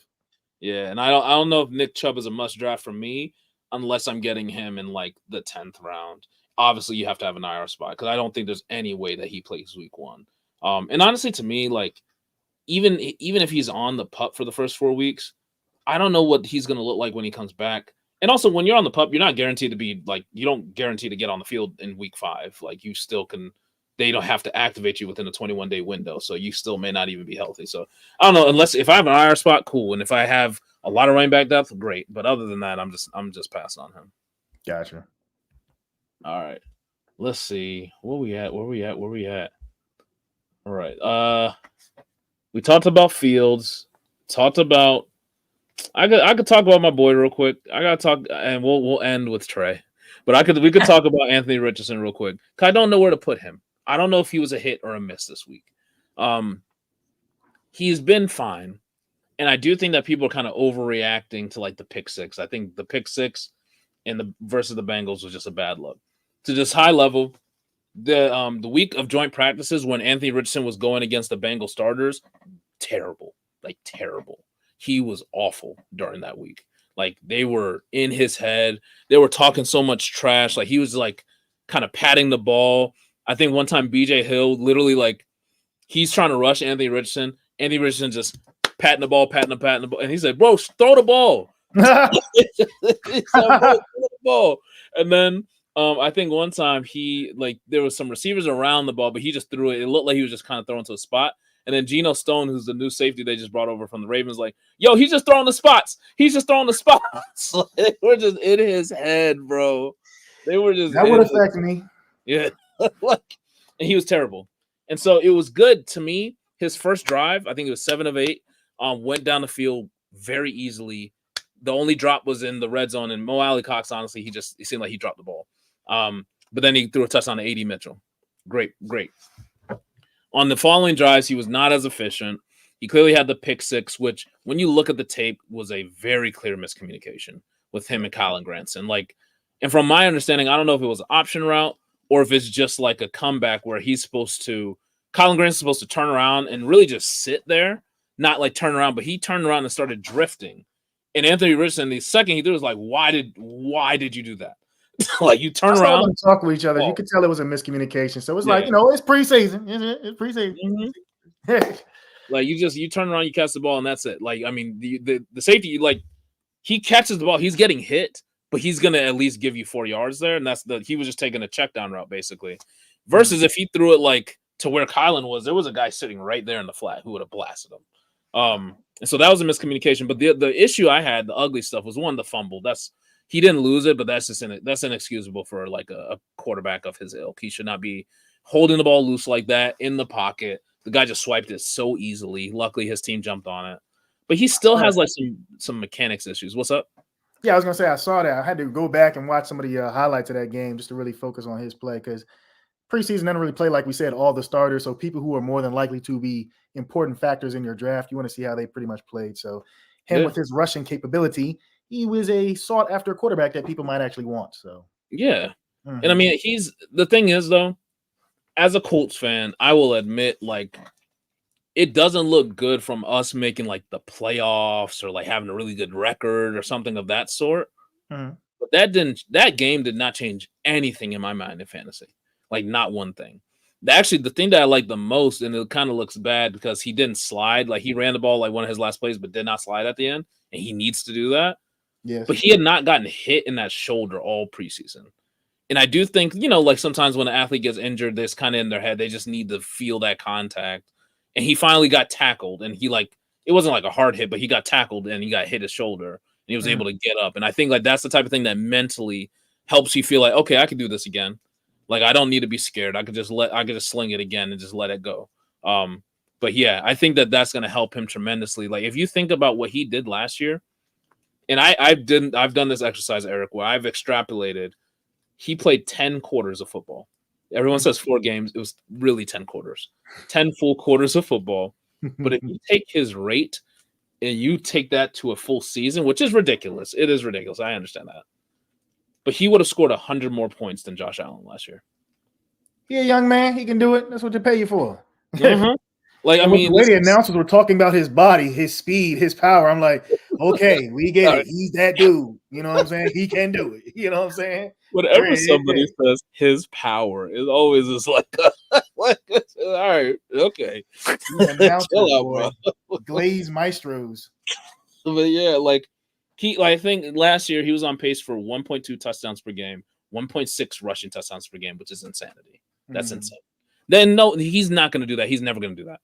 Yeah, and I don't know if Nick Chubb is a must draft for me unless I'm getting him in like the 10th round. Obviously, you have to have an IR spot, because I don't think there's any way that he plays week 1. And honestly, to me, like, even if he's on the PUP for the first 4 weeks, I don't know what he's going to look like when he comes back. And also, when you're on the PUP, you're not guaranteed to be like, you don't guarantee to get on the field in week 5. Like, you still can, they don't have to activate you within a 21-day window. So you still may not even be healthy. So I don't know, unless if I have an IR spot, cool. And if I have a lot of running back depth, great. But other than that, I'm just passing on him. Gotcha. All right. Let's see. Where we at? All right. We talked about Fields. I could talk about my boy real quick. I gotta talk, and we'll end with Trey. But we could talk about Anthony Richardson real quick. I don't know where to put him. I don't know if he was a hit or a miss this week. He's been fine, and I do think that people are kind of overreacting to like the pick 6. I think the pick 6 versus the Bengals was just a bad look. To just high level, the week of joint practices when Anthony Richardson was going against the Bengal starters, terrible. He was awful during that week. Like, they were in his head. They were talking so much trash. Like, he was like kind of patting the ball. I think one time BJ Hill literally, like, he's trying to rush Anthony Richardson. Anthony Richardson just patting the ball, and he said, "Bro, throw the ball." He said, "Bro, throw the ball." And then I think one time there was some receivers around the ball, but he just threw it. It looked like he was just kind of throwing to a spot. And then Geno Stone, who's the new safety they just brought over from the Ravens, like, "Yo, he's just throwing the spots. He's just throwing the spots." They were just in his head, bro. They were just that would affect me. Yeah, and he was terrible. And so it was good to me. His first drive, I think it was 7 of 8, went down the field very easily. The only drop was in the red zone, and Mo Alley Cox, honestly, he seemed like he dropped the ball. But then he threw a touchdown to A.D. Mitchell. Great. On the following drives, he was not as efficient. He clearly had the pick six, which when you look at the tape was a very clear miscommunication with him and Kylen Granson. And from my understanding, I don't know if it was an option route or if it's just like a comeback where Kylen Granson's supposed to turn around and really just sit there, not like turn around, but he turned around and started drifting. And Anthony Richardson, the second he threw, was like, why did you do that? Like, you turn around and talk with each other. You could tell it was a miscommunication. So it's like, it's preseason. It's preseason. Mm-hmm. Like, you turn around, you catch the ball, and that's it. Like, I mean, the safety, like, he catches the ball, he's getting hit, but he's gonna at least give you 4 yards there, and he was just taking a check down route basically. Versus if he threw it like to where Kylen was, there was a guy sitting right there in the flat who would have blasted him. And so that was a miscommunication. But the issue I had, the ugly stuff, was one, the fumble. He didn't lose it, but that's inexcusable for like a quarterback of his ilk. He should not be holding the ball loose like that in the pocket. The guy just swiped it so easily. Luckily, his team jumped on it. But he still has like some mechanics issues. What's up? Yeah, I was gonna say I saw that. I had to go back and watch some of the highlights of that game just to really focus on his play, because preseason doesn't really play, like we said, all the starters. So people who are more than likely to be important factors in your draft, you want to see how they pretty much played. So him with his rushing capability, he was a sought after quarterback that people might actually want. So yeah. And I mean, the thing is though, as a Colts fan, I will admit, like, it doesn't look good from us making like the playoffs or like having a really good record or something of that sort. But that game did not change anything in my mind in fantasy. Like, not one thing. Actually, the thing that I like the most, and it kind of looks bad because he didn't slide. Like, he ran the ball like one of his last plays, but did not slide at the end. And he needs to do that. Yes. But he had not gotten hit in that shoulder all preseason. And I do think, like sometimes when an athlete gets injured, this kind of in their head, they just need to feel that contact. And he finally got tackled, and it wasn't like a hard hit, but he got tackled and he got hit his shoulder, and he was able to get up. And I think like that's the type of thing that mentally helps you feel like, okay, I can do this again. Like, I don't need to be scared. I could just sling it again and just let it go. But yeah, I think that's going to help him tremendously. Like, if you think about what he did last year, and I've done this exercise, Eric, where I've extrapolated. He played 10 quarters of football. Everyone says 4 games. It was really 10 quarters, 10 full quarters of football. But if you take his rate and you take that to a full season, which is ridiculous. It is ridiculous. I understand that. But he would have scored 100 more points than Josh Allen last year. Yeah, young man, he can do it. That's what they pay you for. Like, I mean, the way the announcers were talking about his body, his speed, his power, I'm like, okay, we get it. He's that dude. You know what I'm saying? He can do it. You know what I'm saying? Whenever somebody says his power, it always is like, all right, okay. Chill out, bro. Glaze maestros. But yeah, like, I think last year he was on pace for 1.2 touchdowns per game, 1.6 rushing touchdowns per game, which is insanity. That's insane. Then no, he's not going to do that. He's never going to do that.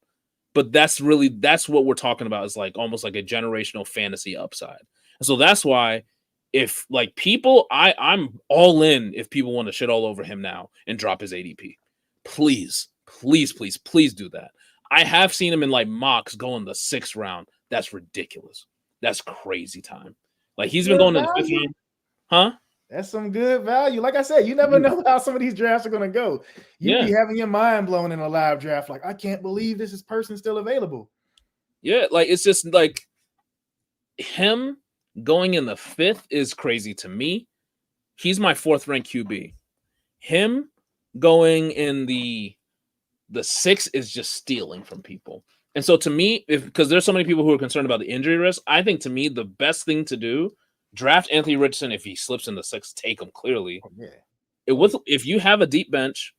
But that's what we're talking about, is like almost like a generational fantasy upside. And so that's why, if like people, I'm all in if people want to shit all over him now and drop his ADP. Please do that. I have seen him in like mocks go in the 6th round. That's ridiculous. That's crazy time. Like, he's been going in the 5th round. Huh? That's some good value. Like I said, you never know how some of these drafts are going to go. You'd be having your mind blown in a live draft. Like, I can't believe this person still available. Yeah, like, it's just like him going in the 5th is crazy to me. He's my 4th ranked QB. Him going in the 6th is just stealing from people. And so to me, because there's so many people who are concerned about the injury risk, I think to me the best thing to do, draft Anthony Richardson. If he slips in the 6th, take him clearly. If you have a deep bench,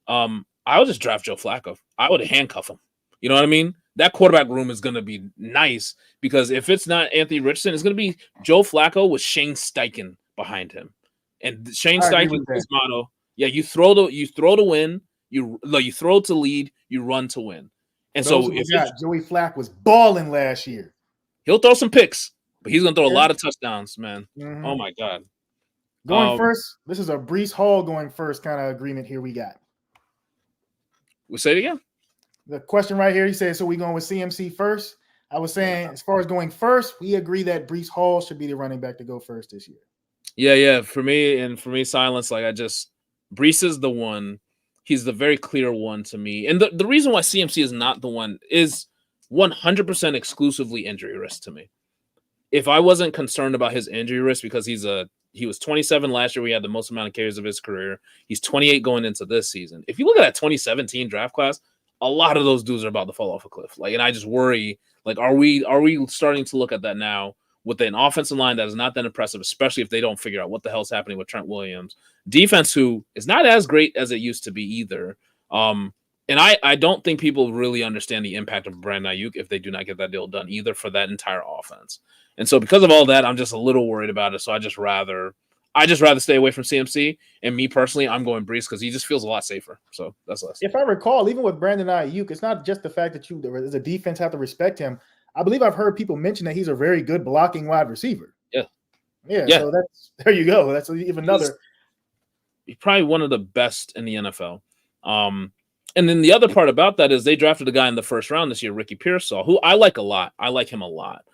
I would just draft Joe Flacco. I would handcuff him. You know what I mean? that quarterback room is going to be nice because if it's not Anthony Richardson, it's going to be Joe Flacco with Shane Steichen behind him, and Shane I agree with Steichen, that. his motto, yeah, you throw to win, you throw to lead, you run to win, and For those so who if forgot, Joey Flack was balling last year. he'll throw some picks, but he's going to throw a Yeah. lot of touchdowns, man. Mhm. Oh my god. Going first, this is a Breece Hall going first kind of agreement here we got. We say it again. The question right here, he said, so we going with CMC first? I was saying, as far as going first, we agree that Breece Hall should be the running back to go first this year. Yeah. For me, silence. Like Breece is the one. He's the very clear one to me. And the reason why CMC is not the one is 100% exclusively injury risk to me. If I wasn't concerned about his injury risk because he was 27 last year, we had the most amount of carries of his career. He's 28 going into this season. If you look at that 2017 draft class, a lot of those dudes are about to fall off a cliff. Like, and I just worry, like, are we starting to look at that now with an offensive line that is not that impressive, especially if they don't figure out what the hell's happening with Trent Williams? Defense, who is not as great as it used to be either. And I don't think people really understand the impact of Brandon Ayuk if they do not get that deal done either for that entire offense. And so because of all that, I'm just a little worried about it. So I just rather stay away from CMC. And me personally, I'm going Breece because he just feels a lot safer. So that's less. If I recall, even with Brandon Ayuk, it's not just the fact that as a defense have to respect him. I believe I've heard people mention that he's a very good blocking wide receiver. Yeah. So there you go. That's even another. He's probably one of the best in the NFL. And then the other part about that is they drafted a guy in the first round this year, Ricky Pearsall, who I like a lot. I like him a lot.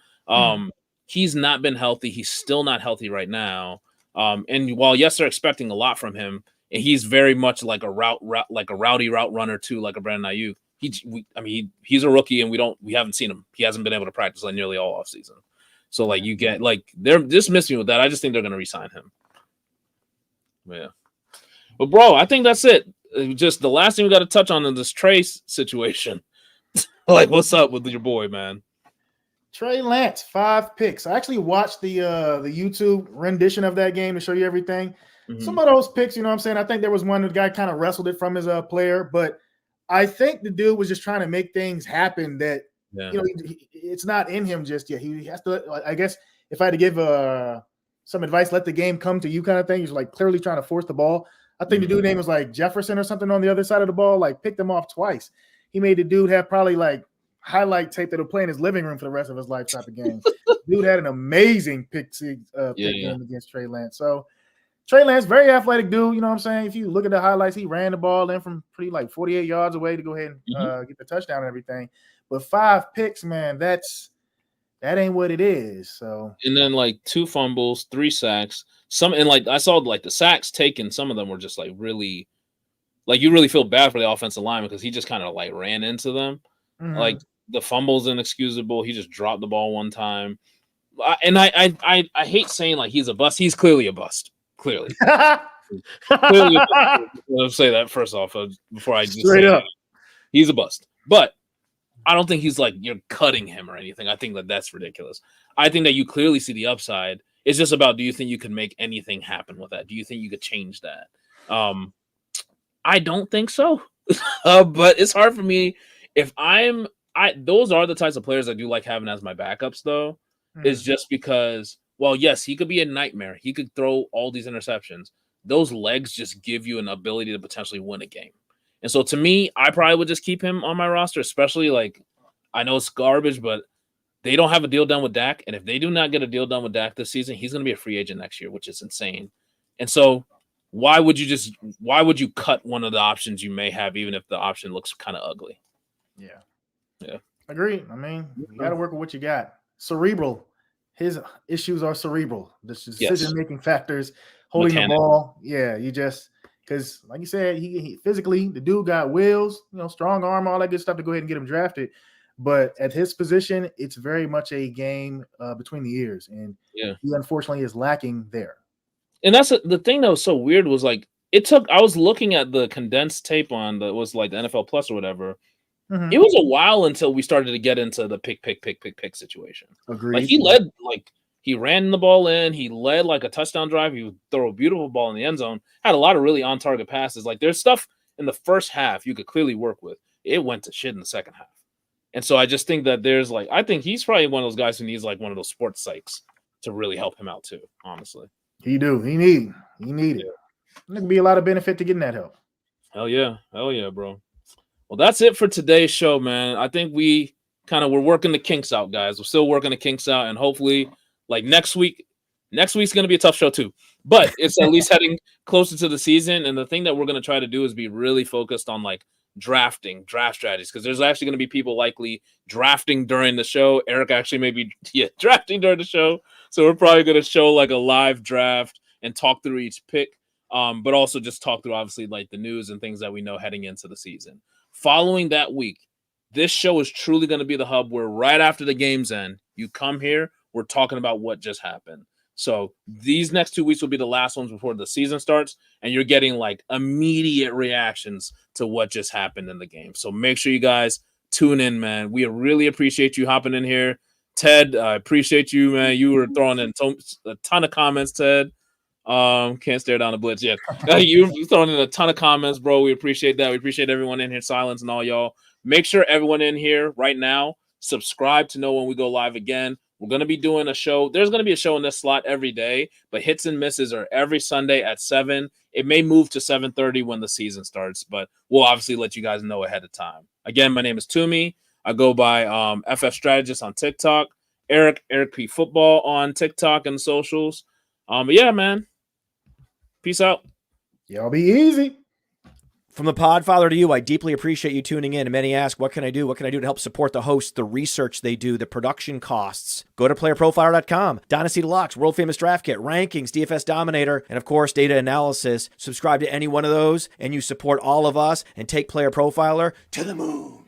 He's not been healthy. He's still not healthy right now. And while yes, they're expecting a lot from him, and he's very much like a rowdy route runner too, like a Brandon Ayuk. He's a rookie, and we haven't seen him. He hasn't been able to practice like nearly all offseason. So like you get they're just missing with that. I just think they're going to re-sign him. Yeah, but bro, I think that's it. Just the last thing we got to touch on in this Trace situation. Like, what's up with your boy, man? Trey Lance, 5 picks. I actually watched the YouTube rendition of that game to show you everything. Mm-hmm. Some of those picks, you know what I'm saying? I think there was one, the guy kind of wrestled it from his player, but I think the dude was just trying to make things happen that, it's not in him just yet. He has to, I guess, if I had to give some advice, let the game come to you kind of thing. He's like clearly trying to force the ball. I think the dude name was like Jefferson or something on the other side of the ball, like picked him off twice. He made the dude have probably like highlight tape that'll play in his living room for the rest of his life type of game. Dude had an amazing pick game against Trey Lance. So Trey Lance, very athletic dude. You know what I'm saying? If you look at the highlights, he ran the ball in from pretty like 48 yards away to go ahead and get the touchdown and everything. But 5 picks, man, that ain't what it is. So and then like 2 fumbles, 3 sacks. I saw like the sacks taken. Some of them were just like really, like you really feel bad for the offensive lineman because he just kind of like ran into them. Like the fumble's inexcusable. He just dropped the ball one time. And I hate saying like he's a bust. He's clearly a bust. Clearly. Clearly a bust. I'll say that first off before I just straight up. He's a bust. But I don't think he's like you're cutting him or anything. I think that's ridiculous. I think that you clearly see the upside. It's just about, do you think you can make anything happen with that? Do you think you could change that? I don't think so. But it's hard for me. If those are the types of players I do like having as my backups, though, is just because, well, yes, he could be a nightmare. He could throw all these interceptions. Those legs just give you an ability to potentially win a game. And so to me, I probably would just keep him on my roster, especially like, I know it's garbage, but they don't have a deal done with Dak. And if they do not get a deal done with Dak this season, he's going to be a free agent next year, which is insane. And so why would you cut one of the options you may have, even if the option looks kind of ugly? Yeah. Agree. I mean, you got to work with what you got. Cerebral. His issues are cerebral. The decision-making factors, holding the ball. Yeah, you just – because, like you said, he physically, the dude got wheels, strong arm, all that good stuff to go ahead and get him drafted. But at his position, it's very much a game between the ears. And he unfortunately is lacking there. And that's the thing that was so weird was like, I was looking at the condensed tape on that was like the NFL Plus or whatever. It was a while until we started to get into the pick situation. Agreed. Like he ran the ball in. He led like a touchdown drive. He would throw a beautiful ball in the end zone. Had a lot of really on target passes. Like there's stuff in the first half you could clearly work with. It went to shit in the second half. And so I just think that there's like, I think he's probably one of those guys who needs like one of those sports psychs to really help him out too, honestly. He need it. There could be a lot of benefit to getting that help. Hell yeah, bro. Well, that's it for today's show, man. I think we're working the kinks out, guys. We're still working the kinks out, and hopefully, like next week's going to be a tough show too. But it's at least heading closer to the season, and the thing that we're going to try to do is be really focused on like draft strategies, because there's actually going to be people likely drafting during the show. Eric actually may be drafting during the show, so we're probably going to show like a live draft and talk through each pick, but also just talk through obviously like the news and things that we know heading into the season. Following that week, this show is truly going to be the hub where right after the games end, you come here, we're talking about what just happened. So these next 2 weeks will be the last ones before the season starts, and you're getting like immediate reactions to what just happened in the game. So make sure you guys tune in, man. We really appreciate you hopping in here. Ted, I appreciate you, man. You were throwing in a ton of comments, Ted. Can't stare down the blitz yet. You throwing in a ton of comments, bro. We appreciate that. We appreciate everyone in here, Silence and all y'all. Make sure everyone in here right now subscribe to know when we go live again. We're going to be doing a show. There's going to be a show in this slot every day, but hits and misses are every Sunday at 7. It may move to 7:30 when the season starts, but we'll obviously let you guys know ahead of time. Again, my name is Tumi. I go by FF Strategist on TikTok. Eric P Football on TikTok and socials. But yeah, man. Peace out. Y'all be easy. From the Podfather to you, I deeply appreciate you tuning in. And many ask, what can I do? What can I do to help support the hosts, the research they do, the production costs? Go to playerprofiler.com, Dynasty Deluxe, World Famous Draft Kit, Rankings, DFS Dominator, and of course, data analysis. Subscribe to any one of those, and you support all of us and take Player Profiler to the moon.